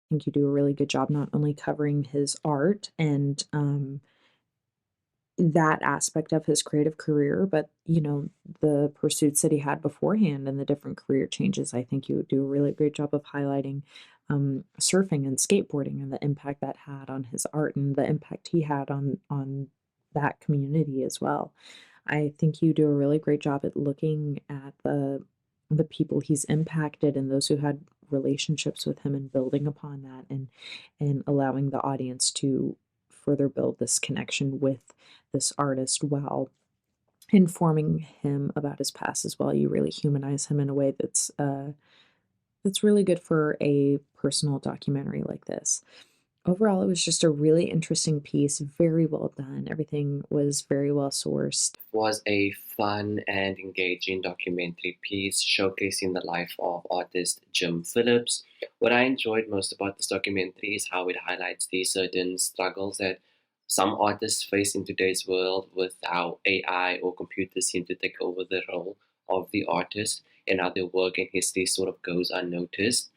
think you do a really good job not only covering his art and that aspect of his creative career, but the pursuits that he had beforehand and the different career changes. I think you do a really great job of highlighting surfing and skateboarding and the impact that had on his art and the impact he had on that community as well. I think you do a really great job at looking at the people he's impacted and those who had relationships with him and building upon that and allowing the audience to further build this connection with this artist while informing him about his past as well. You really humanize him in a way that's really good for a personal documentary like this. Overall, it was just a really interesting piece, very well done. Everything was very well sourced. Was a fun and engaging documentary piece showcasing the life of artist Jim Phillips. What I enjoyed most about this documentary is how it highlights the certain struggles that some artists face in today's world with how AI or computers seem to take over the role of the artist and how their work and history sort of goes unnoticed.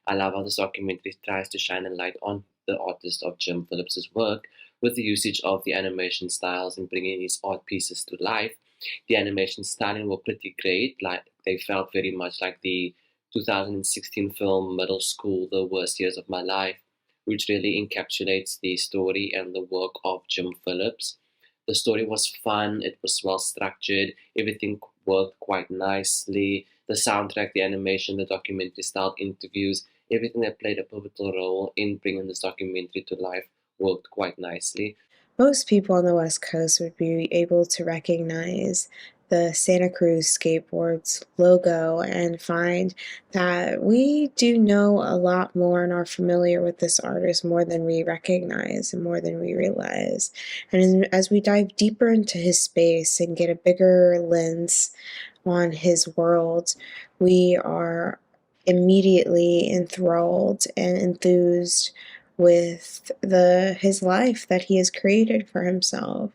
I love how this documentary tries to shine a light on the artist of Jim Phillips's work with the usage of the animation styles and bringing his art pieces to life. The animation styling were pretty great. Like they felt very much like the 2016 film Middle School: The Worst Years of My Life, which really encapsulates the story and the work of Jim Phillips. The story was fun, it was well structured, everything worked quite nicely. The soundtrack, the animation, the documentary style interviews, everything that played a pivotal role in bringing this documentary to life worked quite nicely. Most people on the West Coast would be able to recognize the Santa Cruz Skateboards logo and find that we do know a lot more and are familiar with this artist more than we recognize and more than we realize. And as we dive deeper into his space and get a bigger lens on his world, we are immediately enthralled and enthused with the his life that he has created for himself.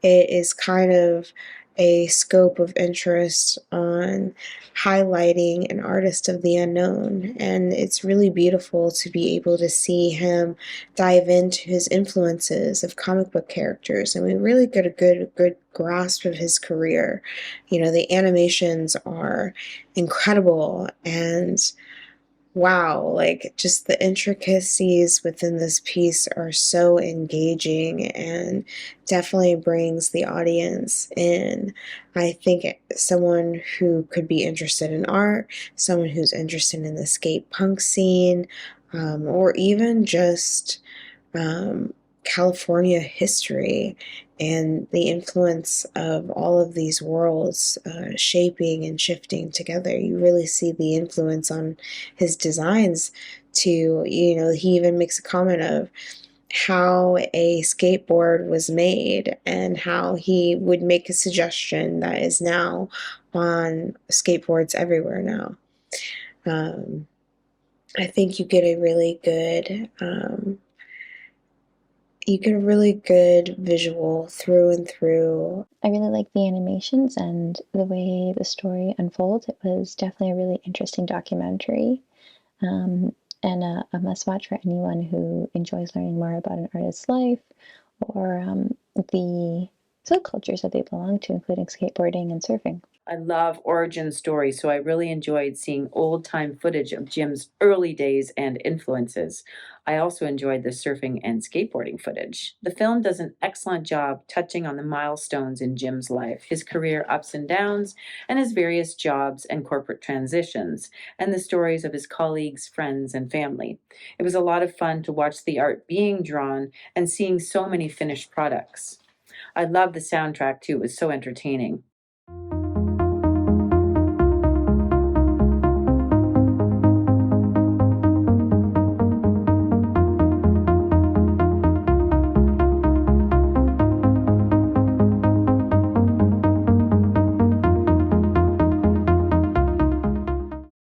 It is kind of a scope of interest on highlighting an artist of the unknown, and it's really beautiful to be able to see him dive into his influences of comic book characters, and we really get a good grasp of his career. The animations are incredible, and wow, like just the intricacies within this piece are so engaging and definitely brings the audience in. I think someone who could be interested in art, someone who's interested in the skate punk scene, or even just um, California history and the influence of all of these worlds shaping and shifting together. You really see the influence on his designs to, he even makes a comment of how a skateboard was made and how he would make a suggestion that is now on skateboards everywhere now. Um, I think you get a really good visual through and through. I really like the animations and the way the story unfolds. It was definitely a really interesting documentary, um, and a must watch for anyone who enjoys learning more about an artist's life or the subcultures that they belong to, including skateboarding and surfing. I love origin stories, so I really enjoyed seeing old time footage of Jim's early days and influences. I also enjoyed the surfing and skateboarding footage. The film does an excellent job touching on the milestones in Jim's life, his career ups and downs, and his various jobs and corporate transitions, and the stories of his colleagues, friends, and family. It was a lot of fun to watch the art being drawn and seeing so many finished products. I love the soundtrack too, it was so entertaining.